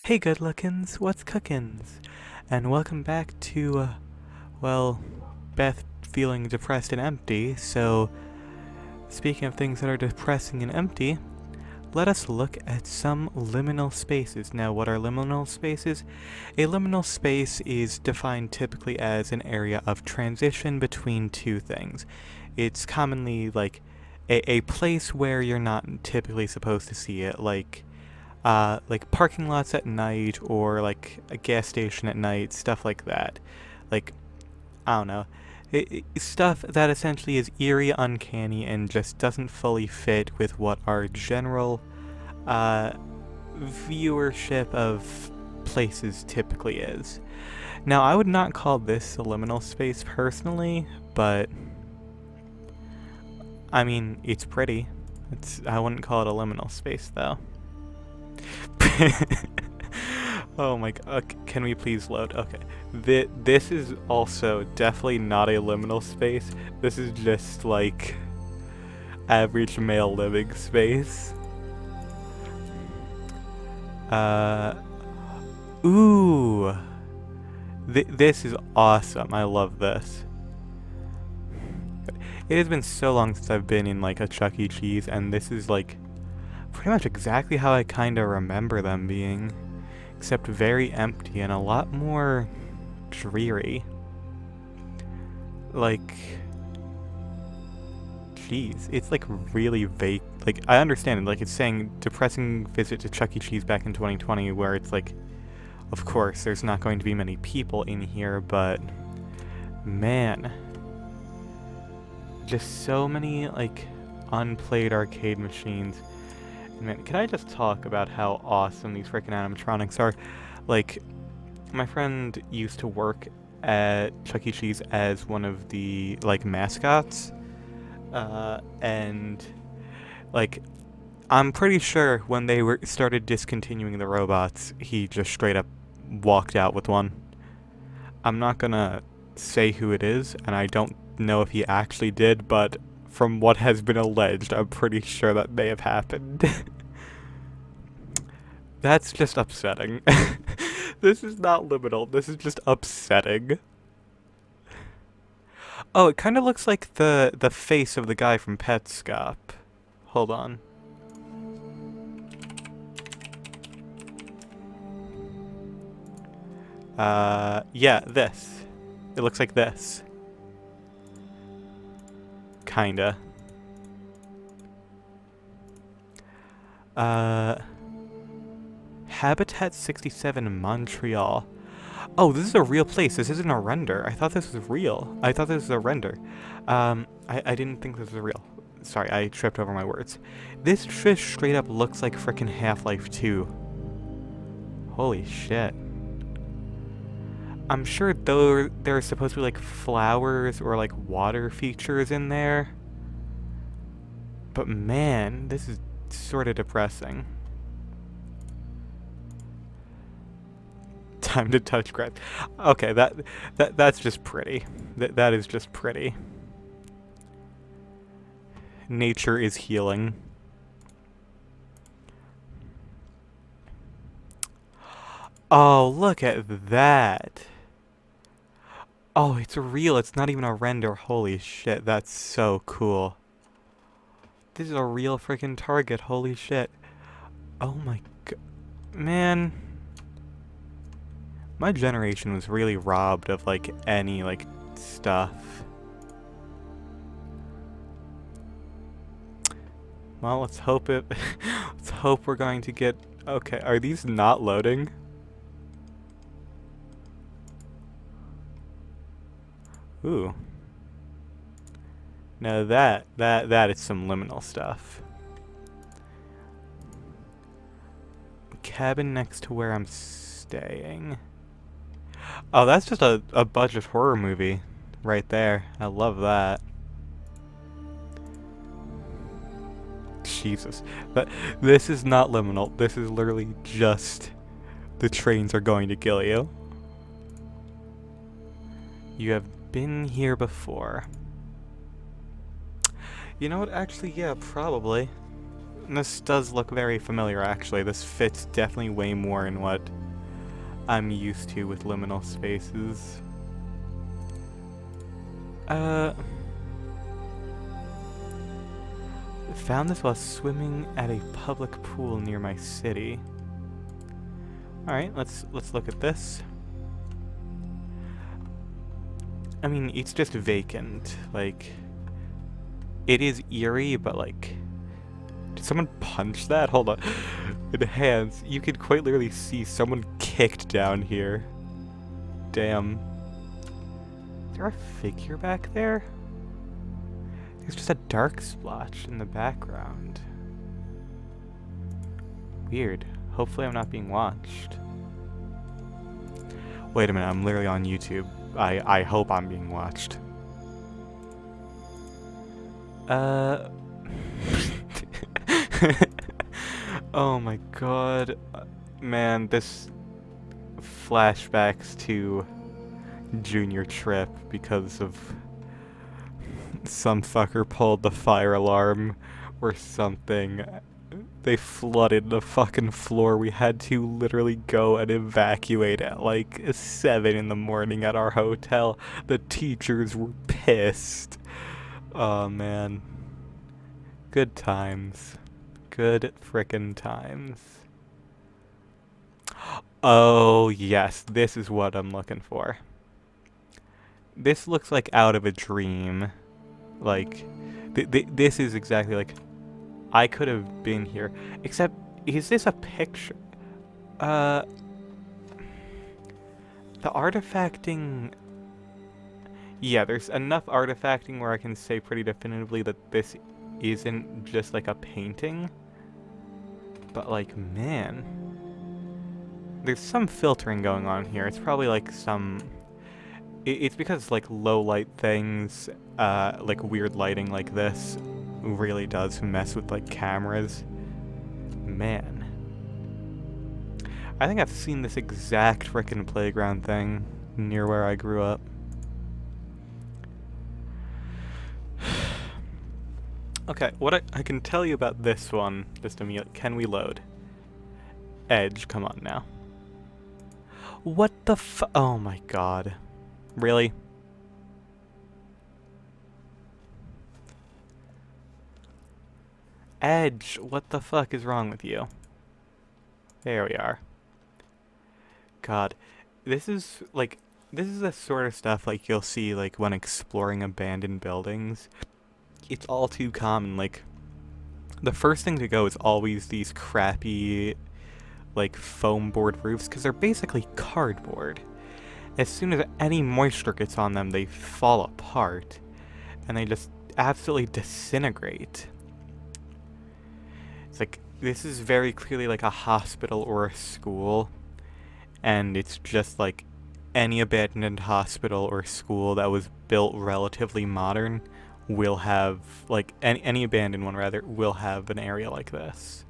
Hey good lookins, what's cookins? And welcome back to, well, Beth feeling depressed and empty, so speaking of things that are depressing and empty, let us look at some liminal spaces. Now, what are liminal spaces? A liminal space is defined typically as an area of transition between two things. It's commonly like a place where you're not typically supposed to see it, like parking lots at night or like a gas station at night, stuff like that. Like, I don't know. Stuff that essentially is eerie, uncanny, and just doesn't fully fit with what our general uh, viewership of places typically is. Now, I would not call this a liminal space personally, but I mean, it's pretty. I wouldn't call it a liminal space though. Oh my god, can we please load? Okay. This is also definitely not a liminal space. This is just like average male living space. Ooh. This is awesome. I love this. It has been so long since I've been in like a Chuck E. Cheese, and this is like pretty much exactly how I kind of remember them being, except very empty and a lot more dreary. Like, jeez, it's like really vague. Like, I understand it, like it's saying depressing visit to Chuck E. Cheese back in 2020, where it's like, of course, there's not going to be many people in here, but man, just so many like unplayed arcade machines. Man, can I just talk about how awesome these freaking animatronics are? Like, my friend used to work at Chuck E. Cheese as one of the, like, mascots. And, like, I'm pretty sure when they started discontinuing the robots, he just straight up walked out with one. I'm not gonna say who it is, and I don't know if he actually did, but from what has been alleged, I'm pretty sure that may have happened. That's just upsetting. This is not liminal, this is just upsetting. Oh, it kind of looks like the face of the guy from Petscop. Hold on. Yeah, this. It looks like this. Kinda. Habitat 67 Montreal. Oh, this is a real place. This isn't a render. I thought this was real. I thought this was a render. I didn't think this was real. Sorry, I tripped over my words. This just straight up looks like frickin' Half-Life 2. Holy shit. I'm sure though there's supposed to be like flowers or like water features in there. But man, this is sort of depressing. Time to touch grass. Okay, that's just pretty. That is just pretty. Nature is healing. Oh, look at that. Oh, it's real. It's not even a render. Holy shit, that's so cool. This is a real freaking target. Holy shit. Oh my god. Man. My generation was really robbed of, like, any, like, stuff. Well, let's hope it... let's hope we're going to get... Okay, are these not loading? Ooh. Now that is some liminal stuff. Cabin next to where I'm staying. Oh, that's just a budget horror movie right there. I love that. Jesus. This is not liminal. This is literally just the trains are going to kill you. You have been here before. You know what? Actually, yeah, probably. This does look very familiar, actually. This fits definitely way more in what I'm used to with liminal spaces. Found this while swimming at a public pool near my city. Alright, let's look at this. I mean, it's just vacant. Like, it is eerie, but like, did someone punch that? Hold on. In the hands, you could quite literally see someone kicked down here. Damn. Is there a figure back there? There's just a dark splotch in the background. Weird. Hopefully I'm not being watched. Wait a minute, I'm literally on YouTube. I hope I'm being watched. Oh my god. Man, this flashbacks to junior trip because of some fucker pulled the fire alarm or something. They flooded the fucking floor. We had to literally go and evacuate at like 7 in the morning at our hotel. The teachers were pissed. Oh man. Good times. Good frickin' times. Oh yes, this is what I'm looking for. This looks like out of a dream. Like, this is exactly like, I could have been here. Except, is this a picture? The artifacting... Yeah, there's enough artifacting where I can say pretty definitively that this isn't just like a painting. But like, man. There's some filtering going on here. It's probably like some... It's because like low light things, like weird lighting like this really does mess with like cameras. Man. I think I've seen this exact frickin' playground thing near where I grew up. Okay, what I can tell you about this one, just a minute. Can we load? Edge, come on now. What the oh my god. Really? Edge, what the fuck is wrong with you? There we are. God, this is the sort of stuff like you'll see like when exploring abandoned buildings. It's all too common. Like, the first thing to go is always these crappy like foam board roofs because they're basically cardboard. As soon as any moisture gets on them, they fall apart, and they just absolutely disintegrate. It's like, this is very clearly like a hospital or a school, and it's just like any abandoned hospital or school that was built relatively modern will have, like, any abandoned one rather, will have an area like this.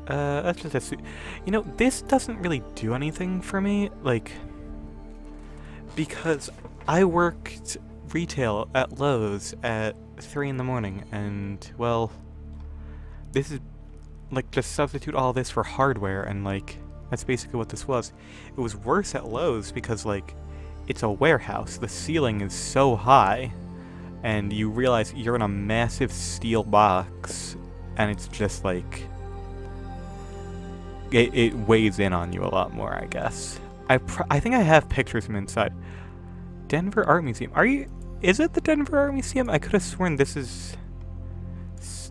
That's just you know, this doesn't really do anything for me, like, because I worked retail at Lowe's at 3 in the morning, and, well, this is, like, just substitute all this for hardware, and, like, that's basically what this was. It was worse at Lowe's because, like, it's a warehouse. The ceiling is so high, and you realize you're in a massive steel box, and it's just, like... It weighs in on you a lot more, I guess. I think I have pictures from inside. Denver Art Museum. Is it the Denver Art Museum? I could have sworn this is...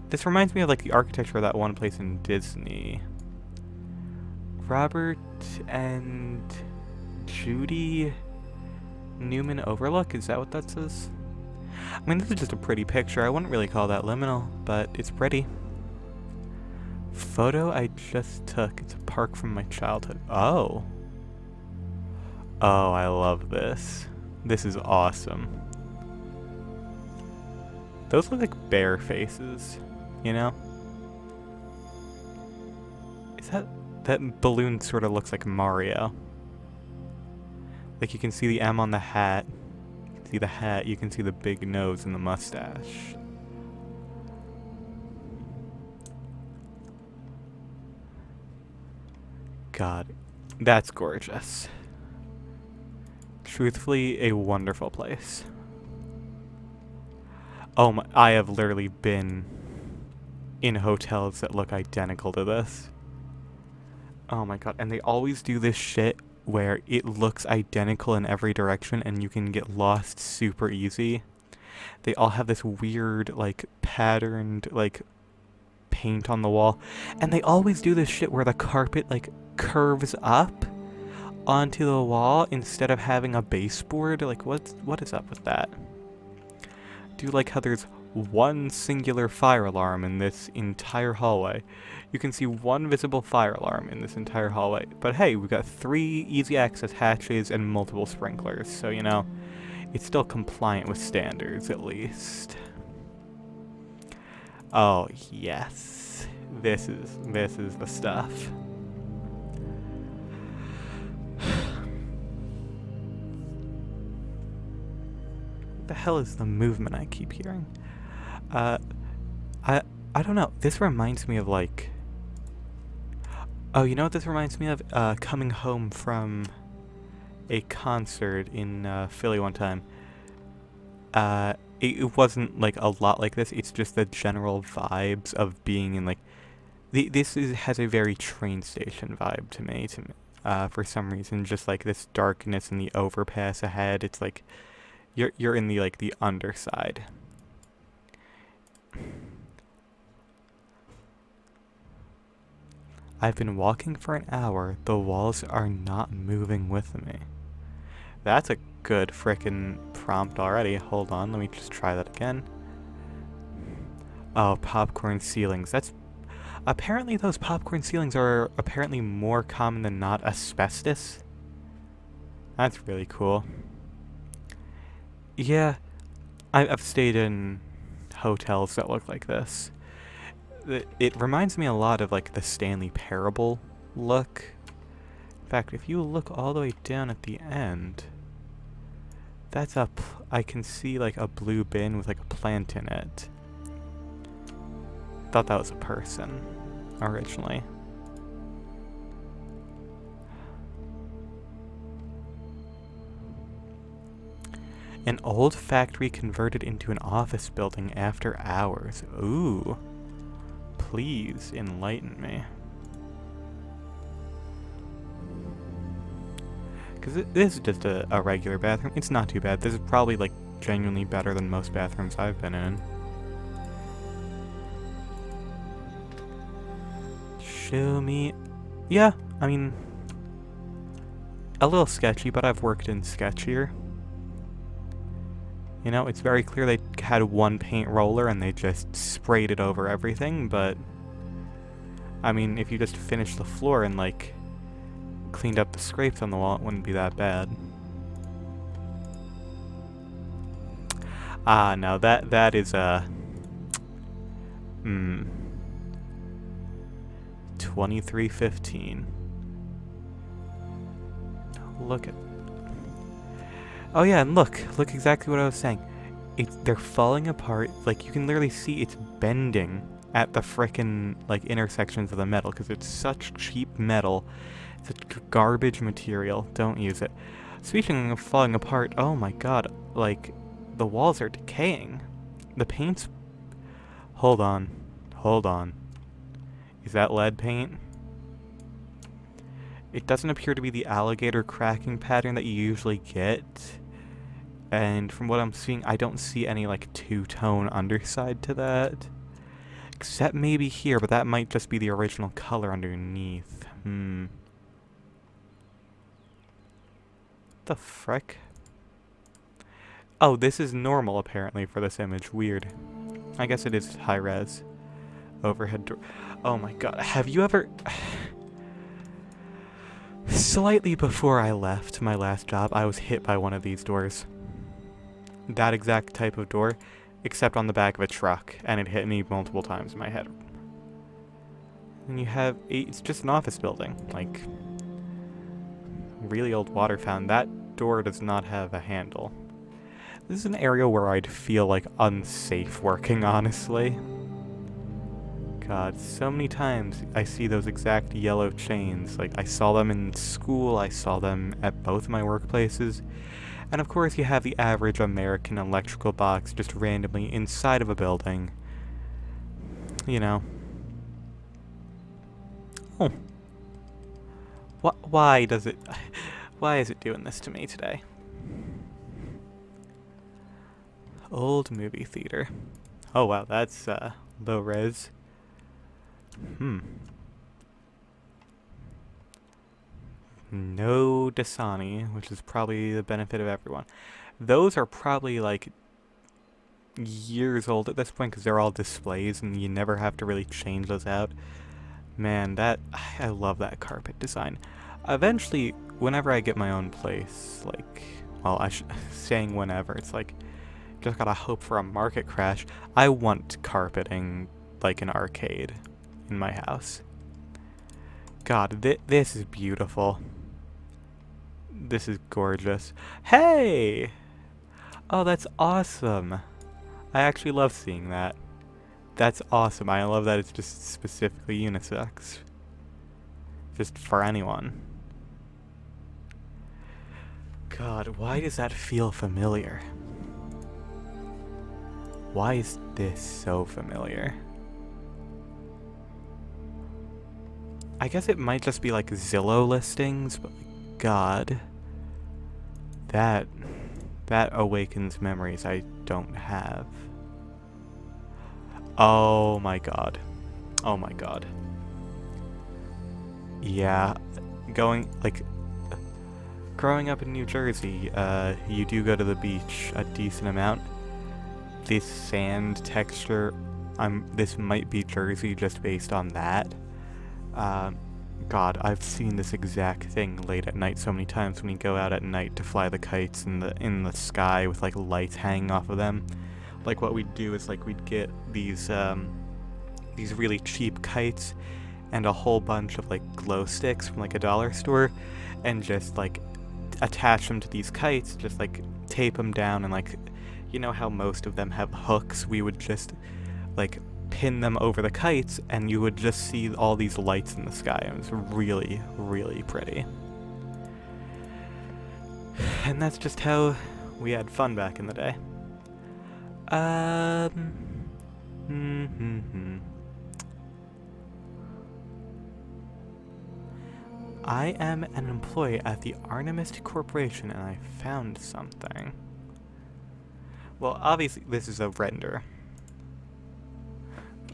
This reminds me of like the architecture of that one place in Disney. Robert and Judy Newman Overlook? Is that what that says? I mean, this is just a pretty picture. I wouldn't really call that liminal, but it's pretty. Photo I just took. It's a park from my childhood. Oh. Oh, I love this. This is awesome. Those look like bear faces, you know? Is that balloon sort of looks like Mario. Like you can see the M on the hat. See the hat, you can see the big nose and the mustache. God, that's gorgeous. Truthfully, a wonderful place. Oh my, I have literally been in hotels that look identical to this. Oh my god, and they always do this shit where it looks identical in every direction and you can get lost super easy. They all have this weird, like, patterned, like, paint on the wall. And they always do this shit where the carpet, like, curves up onto the wall instead of having a baseboard. Like, what is up with that? Do you like how there's one singular fire alarm in this entire hallway? You can see one visible fire alarm in this entire hallway. But hey, we've got 3 easy access hatches and multiple sprinklers, so you know, it's still compliant with standards at least. Oh yes, this is the stuff. What the hell is the movement I keep hearing? I don't know. This reminds me of like. Oh, you know what this reminds me of? Coming home from a concert in Philly one time. It wasn't like a lot like this. It's just the general vibes of being in like. Has a very train station vibe to me. For some reason, just like this darkness and the overpass ahead. It's like you're in the like the underside. I've been walking for an hour. The walls are not moving with me. That's a good frickin' prompt already. Hold on, let me just try that again. Oh, popcorn ceilings. That's... Apparently those popcorn ceilings are apparently more common than not asbestos. That's really cool. Yeah, I've stayed in hotels that look like this. It reminds me a lot of like the Stanley Parable look. In fact, if you look all the way down at the end, that's up. I can see like a blue bin with like a plant in it. Thought that was a person originally. An old factory converted into an office building after hours. Ooh. Please enlighten me. Because this is just a regular bathroom. It's not too bad. This is probably like genuinely better than most bathrooms I've been in. Show me... Yeah, I mean... A little sketchy, but I've worked in sketchier. You know, it's very clear they had one paint roller and they just sprayed it over everything, but... I mean, if you just finished the floor and, like, cleaned up the scrapes on the wall, it wouldn't be that bad. Ah, no, that is, 2315. Look at... Oh yeah, and look exactly what I was saying. They're falling apart, like you can literally see it's bending at the frickin' like intersections of the metal because it's such cheap metal. It's a garbage material. Don't use it. Speaking of falling apart, oh my god, like the walls are decaying. The paint's... Hold on. Is that lead paint? It doesn't appear to be the alligator cracking pattern that you usually get. And from what I'm seeing, I don't see any like two-tone underside to that. Except maybe here, but that might just be the original color underneath. The frick? Oh, this is normal apparently for this image. Weird. I guess it is high res. Overhead door. Oh my god, have you ever... Slightly before I left my last job, I was hit by one of these doors. That exact type of door, except on the back of a truck, and it hit me multiple times in my head. And you have... It's just an office building, like... Really old water fountain. That door does not have a handle. This is an area where I'd feel, like, unsafe working, honestly. God, so many times I see those exact yellow chains. Like, I saw them in school, I saw them at both my workplaces. And of course you have the average American electrical box just randomly inside of a building. You know. Oh. Why does it... Why is it doing this to me today? Old movie theater. Oh wow, that's low res. No Dasani, which is probably the benefit of everyone. Those are probably like years old at this point because they're all displays and you never have to really change those out. Man, I love that carpet design. Eventually, whenever I get my own place, like, well, saying whenever, it's like, just gotta hope for a market crash. I want carpeting like an arcade in my house. God, this is beautiful. This is gorgeous. Hey! Oh, that's awesome. I actually love seeing that. That's awesome. I love that it's just specifically unisex. Just for anyone. God, why does that feel familiar? Why is this so familiar? I guess it might just be like Zillow listings, but God, that awakens memories I don't have. Oh my God. Oh my God. Yeah, growing up in New Jersey, you do go to the beach a decent amount. This sand texture, this might be Jersey just based on that. God, I've seen this exact thing late at night so many times when we go out at night to fly the kites in the sky with like lights hanging off of them. Like what we'd do is like we'd get these really cheap kites and a whole bunch of like glow sticks from like a dollar store and just like attach them to these kites, just like tape them down, and like, you know how most of them have hooks, we would just like pin them over the kites and you would just see all these lights in the sky. It was really, really pretty. And that's just how we had fun back in the day. I am an employee at the Arnemist Corporation and I found something. Well, obviously this is a render.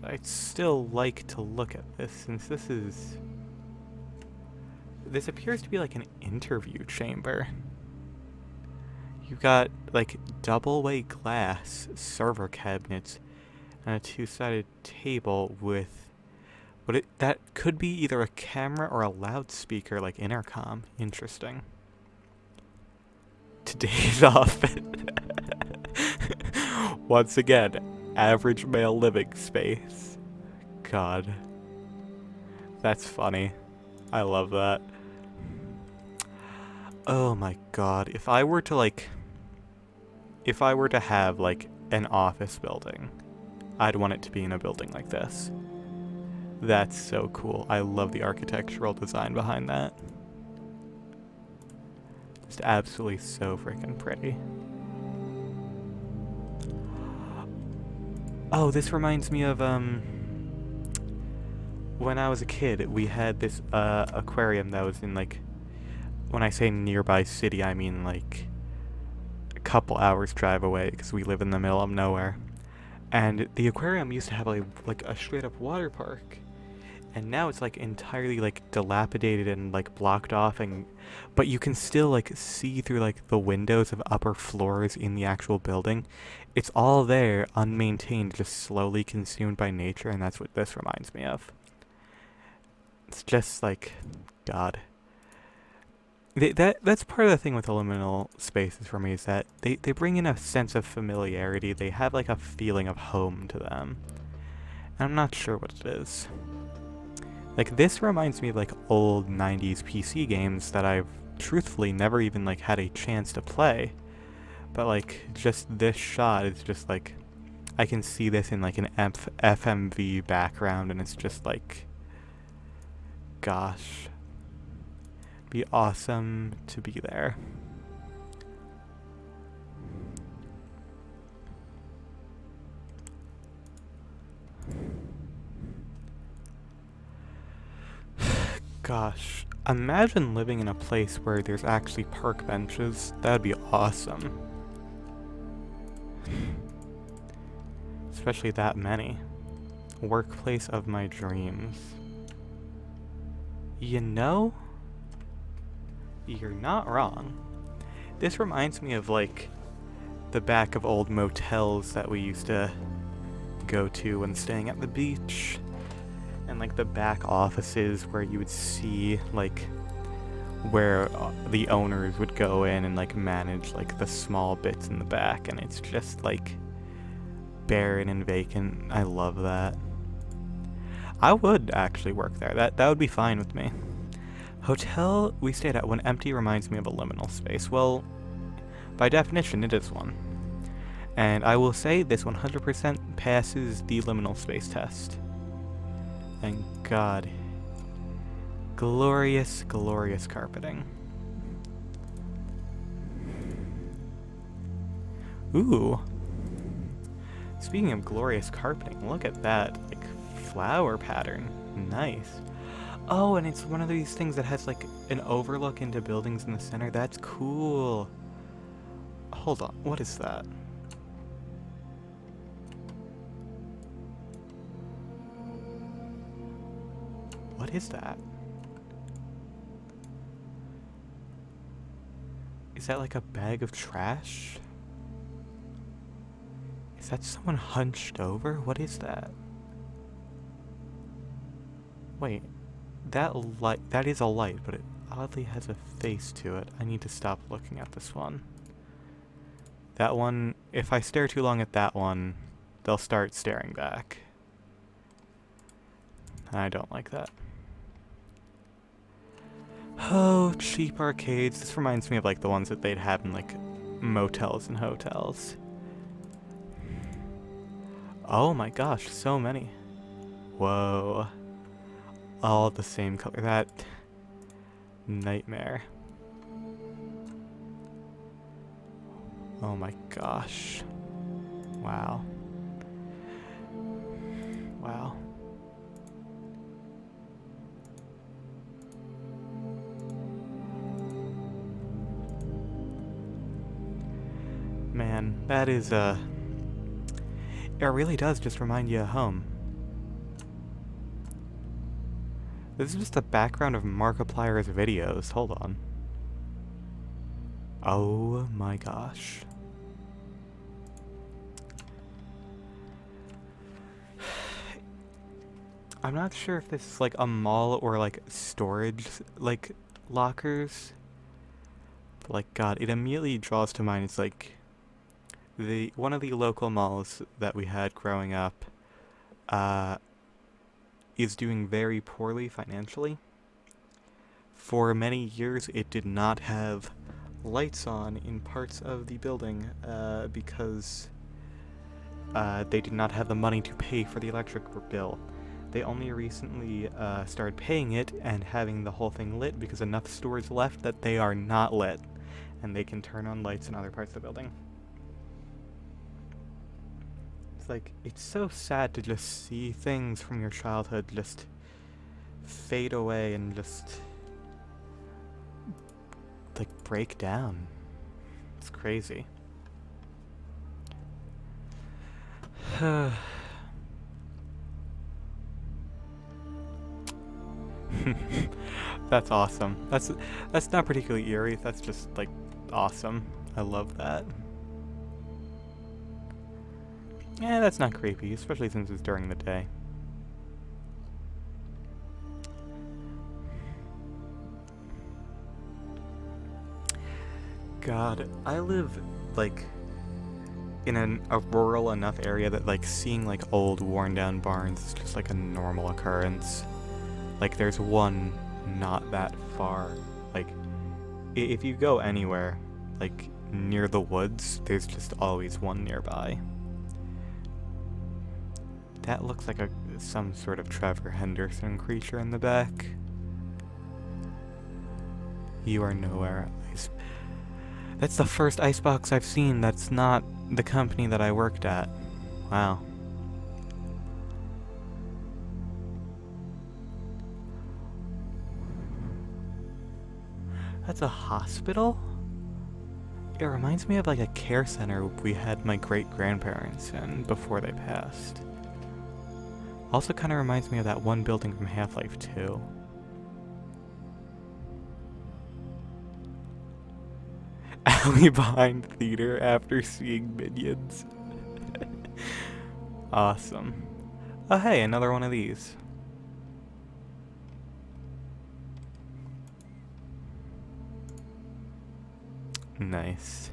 But I'd still like to look at this since this appears to be like an interview chamber. You've got like double-way glass server cabinets and a two-sided table with that could be either a camera or a loudspeaker, like intercom. Interesting. Today's outfit. Once again, average male living space. God. That's funny. I love that. Oh my God. If I were to have like an office building, I'd want it to be in a building like this. That's so cool. I love the architectural design behind that. Just absolutely so freaking pretty. Oh, this reminds me of, when I was a kid, we had this, aquarium that was in, like, when I say nearby city, I mean, like, a couple hours drive away, because we live in the middle of nowhere. And the aquarium used to have, like a straight-up water park. And now it's like entirely like dilapidated and like blocked off, but you can still like see through like the windows of upper floors in the actual building. It's all there, unmaintained, just slowly consumed by nature, and that's what this reminds me of. It's just like, God. That's part of the thing with the liminal spaces for me, is that they bring in a sense of familiarity. They have like a feeling of home to them. And I'm not sure what it is. Like, this reminds me of, like, old 90s PC games that I've truthfully never even, like, had a chance to play. But like, just this shot is just like, I can see this in like an FMV background, and it's just like, gosh, be awesome to be there. Gosh, imagine living in a place where there's actually park benches. That would be awesome. Especially that many. Workplace of my dreams. You know, you're not wrong. This reminds me of like the back of old motels that we used to go to when staying at the beach. And like the back offices where you would see like where the owners would go in and like manage like the small bits in the back, and it's just like barren and vacant. I love that. I would actually work there. That would be fine with me. Hotel we stayed at when empty reminds me of a liminal space. Well, by definition it is one. And I will say this 100% passes the liminal space test. Thank God. Glorious, glorious carpeting. Ooh. Speaking of glorious carpeting, look at that, like, flower pattern. Nice. Oh, and it's one of these things that has, like, an overlook into buildings in the center. That's cool. Hold on, what is that? What is that? Is that like a bag of trash? Is that someone hunched over? What is that? Wait, that is a light, but it oddly has a face to it. I need to stop looking at this one. That one, if I stare too long at that one, they'll start staring back. I don't like that. Oh, cheap arcades. This reminds me of like the ones that they'd have in like motels and hotels. Oh my gosh, so many. Whoa. All the same color. That nightmare. Oh my gosh. Wow. Wow. Man, that is, it really does just remind you of home. This is just the background of Markiplier's videos. Hold on. Oh my gosh. I'm not sure if this is like a mall or like storage, like, lockers. But like, God, it immediately draws to mind, it's like one of the local malls that we had growing up is doing very poorly financially. For many years, it did not have lights on in parts of the building because they did not have the money to pay for the electric bill. They only recently started paying it and having the whole thing lit because enough stores left that they are not lit, and they can turn on lights in other parts of the building. It's like, it's so sad to just see things from your childhood just fade away and just, like, break down. It's crazy. That's awesome. That's not particularly eerie, that's just, like, awesome. I love that. Yeah, that's not creepy, especially since it's during the day. God, I live, like, in a rural enough area that, like, seeing, like, old, worn-down barns is just, like, a normal occurrence. Like, there's one not that far. Like, if you go anywhere, like, near the woods, there's just always one nearby. That looks like some sort of Trevor Henderson creature in the back. You are nowhere. That's the first icebox I've seen that's not the company that I worked at. Wow. That's a hospital? It reminds me of like a care center we had my great-grandparents in before they passed. Also kind of reminds me of that one building from Half-Life 2. Alley behind theater after seeing Minions. Awesome. Oh hey, another one of these. Nice.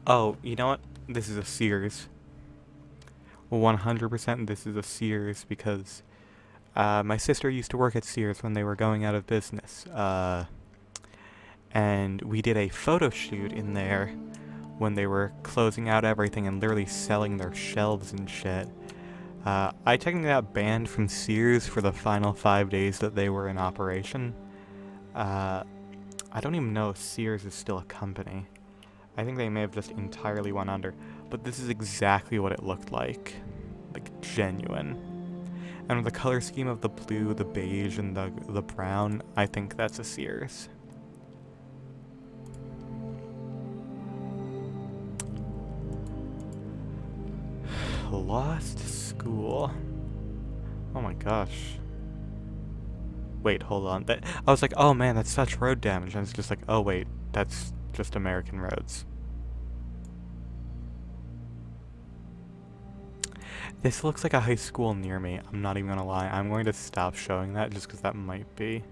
Oh, you know what? This is a Sears. 100% this is a Sears because my sister used to work at Sears when they were going out of business. And we did a photo shoot in there when they were closing out everything and literally selling their shelves and shit. I technically got banned from Sears for the final 5 days that they were in operation. I don't even know if Sears is still a company. I think they may have just entirely went under. But this is exactly what it looked like. Like, genuine. And with the color scheme of the blue, the beige, and the brown, I think that's a Sears. Lost school. Oh my gosh. Wait, hold on. I was like, oh man, that's such road damage. And it's just like, oh wait, that's just American roads. This looks like a high school near me. I'm not even gonna lie. I'm going to stop showing that just because that might be.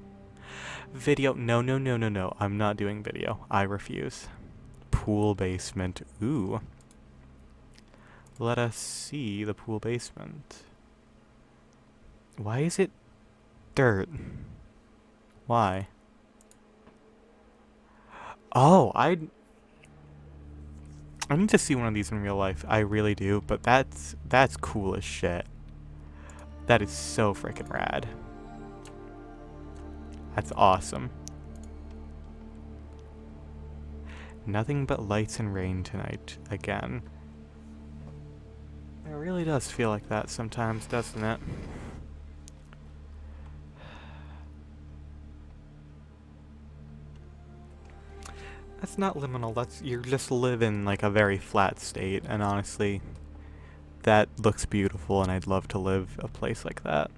Video. No, no, no, no, no. I'm not doing video. I refuse. Pool basement. Ooh. Let us see the pool basement. Why is it dirt? Why? Oh, I need to see one of these in real life. I really do, but that's cool as shit. That is so freaking rad. That's awesome. Nothing but lights and rain tonight again. It really does feel like that sometimes, doesn't it? That's not liminal, you just live in like a very flat state, and honestly, that looks beautiful and I'd love to live a place like that.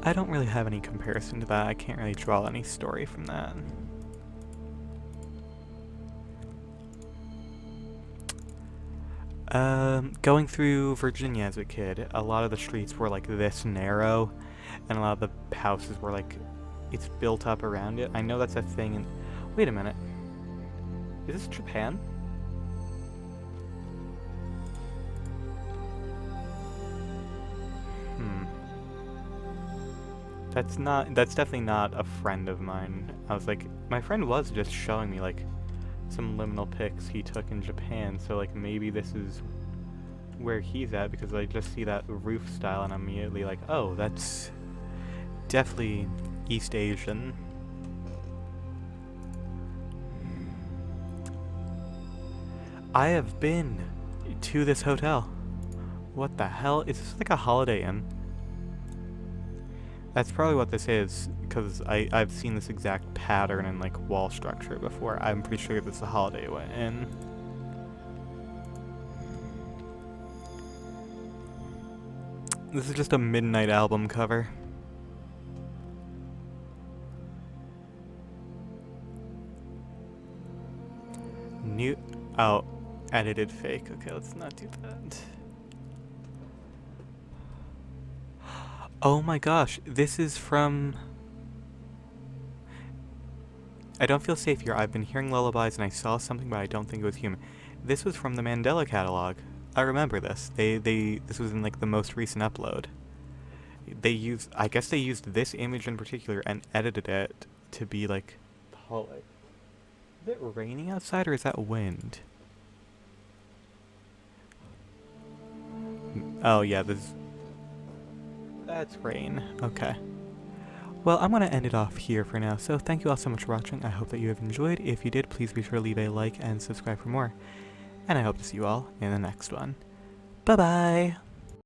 I don't really have any comparison to that. I can't really draw any story from that. Going through Virginia as a kid, a lot of the streets were like this narrow, and a lot of the houses were like, it's built up around it. I know that's a thing, and wait a minute. Is this Japan? That's definitely not a friend of mine. I was like, my friend was just showing me like some liminal pics he took in Japan, so like maybe this is where he's at, because I just see that roof style and I'm immediately like, oh, that's definitely East Asian. I have been to this hotel. What the hell? Is this like a Holiday Inn? That's probably what this is, because I've seen this exact pattern in like wall structure before. I'm pretty sure this is a Holiday Inn. This is just a Midnight album cover. Oh, edited fake. Okay, let's not do that. Oh my gosh, this is from... I don't feel safe here. I've been hearing lullabies and I saw something, but I don't think it was human. This was from the Mandela catalog. I remember this. This was in like the most recent upload. I guess they used this image in particular and edited it to be like, is it raining outside or is that wind? Oh yeah, that's rain. Okay. Well, I'm going to end it off here for now, so thank you all so much for watching. I hope that you have enjoyed. If you did, please be sure to leave a like and subscribe for more. And I hope to see you all in the next one. Bye-bye!